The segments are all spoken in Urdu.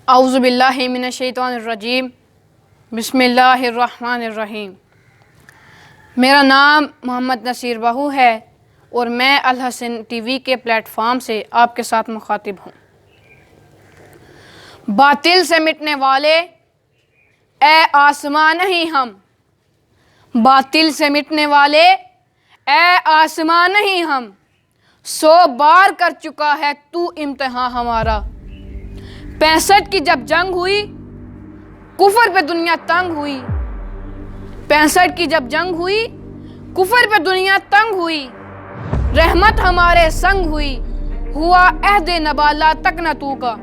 اعوذ باللہ من الشیطان الرجیم بسم اللہ الرحمن الرحیم۔ میرا نام محمد نصیر بہو ہے اور میں الحسن ٹی وی کے پلیٹ فارم سے آپ کے ساتھ مخاطب ہوں۔ باطل سے مٹنے والے اے آسمان نہیں ہم، باطل سے مٹنے والے اے آسمان نہیں ہم، 100 بار کر چکا ہے تو امتحان ہمارا۔ 65 کی جب جنگ ہوئی کفر پہ دنیا تنگ ہوئی، 65 کی جب جنگ ہوئی کفر پہ دنیا تنگ ہوئی، رحمت ہمارے سنگ ہوئی، ہوا عہد نبالا تک نہ تو کا۔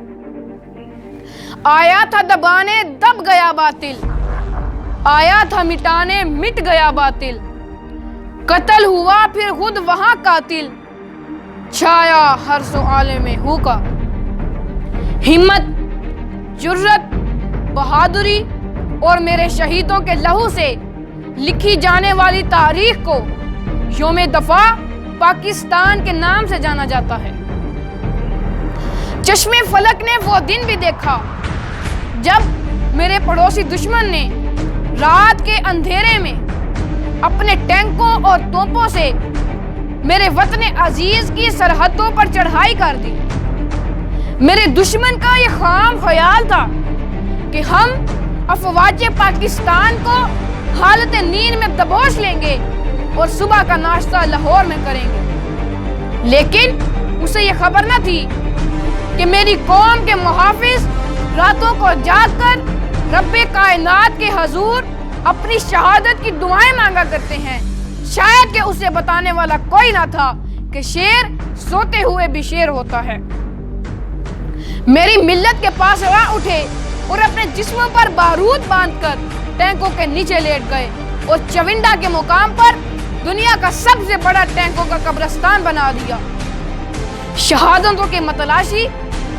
آیا تھا دبانے دب گیا باطل، آیا تھا مٹانے مٹ گیا باطل، قتل ہوا پھر خود وہاں قاتل، چھایا ہر سو عالم ہو کا۔ ہمت، جرت، بہادری اور میرے شہیدوں کے لہو سے لکھی جانے والی تاریخ کو یوم دفاع پاکستان کے نام سے جانا جاتا ہے۔ چشم فلک نے وہ دن بھی دیکھا جب میرے پڑوسی دشمن نے رات کے اندھیرے میں اپنے ٹینکوں اور توپوں سے میرے وطن عزیز کی سرحدوں پر چڑھائی کر دی۔ میرے دشمن کا یہ خام خیال تھا کہ ہم افواج پاکستان کو حالت نیند میں دبوچ لیں گے اور صبح کا ناشتہ لاہور میں کریں گے، لیکن اسے یہ خبر نہ تھی کہ میری قوم کے محافظ راتوں کو جاگ کر رب کائنات کے حضور اپنی شہادت کی دعائیں مانگا کرتے ہیں۔ شاید کہ اسے بتانے والا کوئی نہ تھا کہ شیر سوتے ہوئے بھی شیر ہوتا ہے۔ میری ملت کے پاس راہ اٹھے اور اپنے جسموں پر بارود باندھ کر ٹینکوں کے نیچے لیٹ گئے اور چونڈا کے مقام پر دنیا کا سب سے بڑا ٹینکوں کا قبرستان بنا دیا۔ شہادتوں کے متلاشی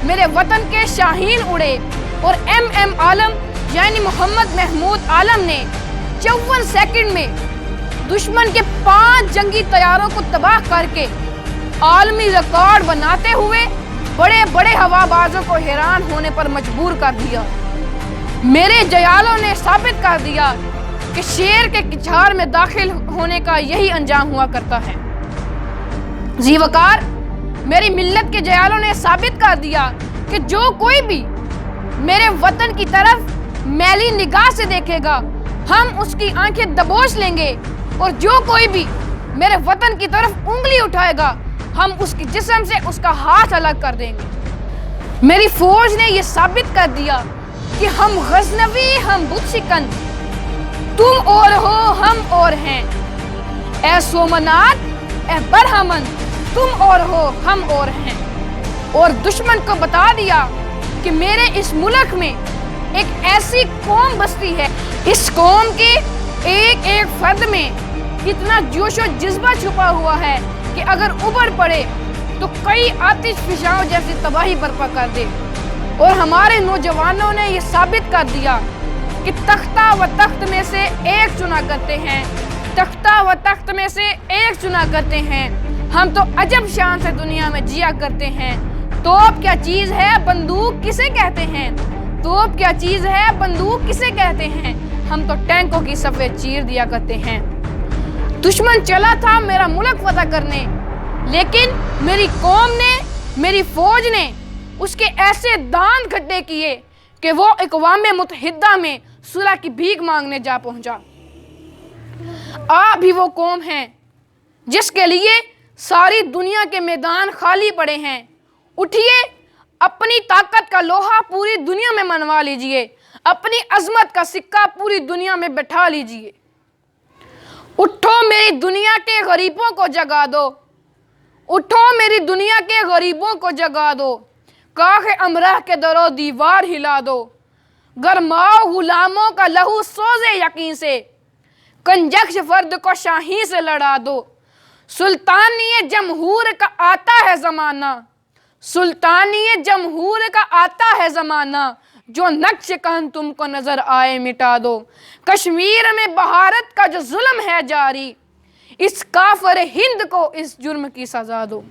میرے وطن کے شاہین اڑے اور ایم عالم یعنی محمد محمود عالم نے 54 سیکنڈ میں دشمن کے 5 جنگی طیاروں کو تباہ کر کے عالمی ریکارڈ بناتے ہوئے بڑے بڑے ہوا بازوں کو حیران ہونے پر مجبور کر دیا۔ میرے جیالوں نے ثابت کر دیا کہ شیر کے کچھار میں داخل ہونے کا یہی انجام ہوا کرتا ہے۔ ذی وقار میری ملت کے جیالوں نے ثابت کر دیا کہ جو کوئی بھی میرے وطن کی طرف میلی نگاہ سے دیکھے گا ہم اس کی آنکھیں دبوچ لیں گے، اور جو کوئی بھی میرے وطن کی طرف انگلی اٹھائے گا ہم اس کی جسم سے اس کا ہاتھ الگ کر دیں گے۔ میری فوج نے یہ ثابت کر دیا کہ ہم غزنوی ہم بت شکن، تم اور ہو ہم اور ہیں، اے سومنات اے برہمن تم اور ہو ہم اور ہیں، اور دشمن کو بتا دیا کہ میرے اس ملک میں ایک ایسی قوم بستی ہے، اس قوم کے ایک ایک فرد میں اتنا جوش و جذبہ چھپا ہوا ہے کہ اگر ابھر پڑے تو کئی آتش فشاں جیسی تباہی برپا کر دے۔ اور ہمارے نوجوانوں نے یہ ثابت کر دیا کہ تختہ و تخت میں سے ایک چنا کرتے ہیں، تختہ و تخت میں سے ایک چنا کرتے ہیں۔ ہم تو عجب شان سے دنیا میں جیا کرتے ہیں۔ توپ کیا چیز ہے بندوق کسے کہتے ہیں، توپ کیا چیز ہے بندوق کسے کہتے ہیں، ہم تو ٹینکوں کی صفیں چیر دیا کرتے ہیں۔ دشمن چلا تھا میرا ملک فتح کرنے، لیکن میری قوم نے میری فوج نے اس کے ایسے داند کھٹے کیے کہ وہ اقوام متحدہ میں صلح کی بھیک مانگنے جا پہنچا۔ آپ بھی وہ قوم ہیں جس کے لیے ساری دنیا کے میدان خالی پڑے ہیں۔ اٹھیے، اپنی طاقت کا لوہا پوری دنیا میں منوا لیجئے، اپنی عظمت کا سکہ پوری دنیا میں بٹھا لیجئے۔ اٹھو میری دنیا کے غریبوں کو جگا دو، اٹھو میری دنیا کے غریبوں کو جگا دو، کاخ امرہ کے در و دیوار ہلا دو، گرماؤ غلاموں کا لہو سوزے یقین سے، کنجکش فرد کو شاہین سے لڑا دو۔ سلطانی جمہور کا آتا ہے زمانہ، سلطانی جمہور کا آتا ہے زمانہ، جو نقش کہن تم کو نظر آئے مٹا دو۔ کشمیر میں بھارت کا جو ظلم ہے جاری، اس کافر ہند کو اس جرم کی سزا دو۔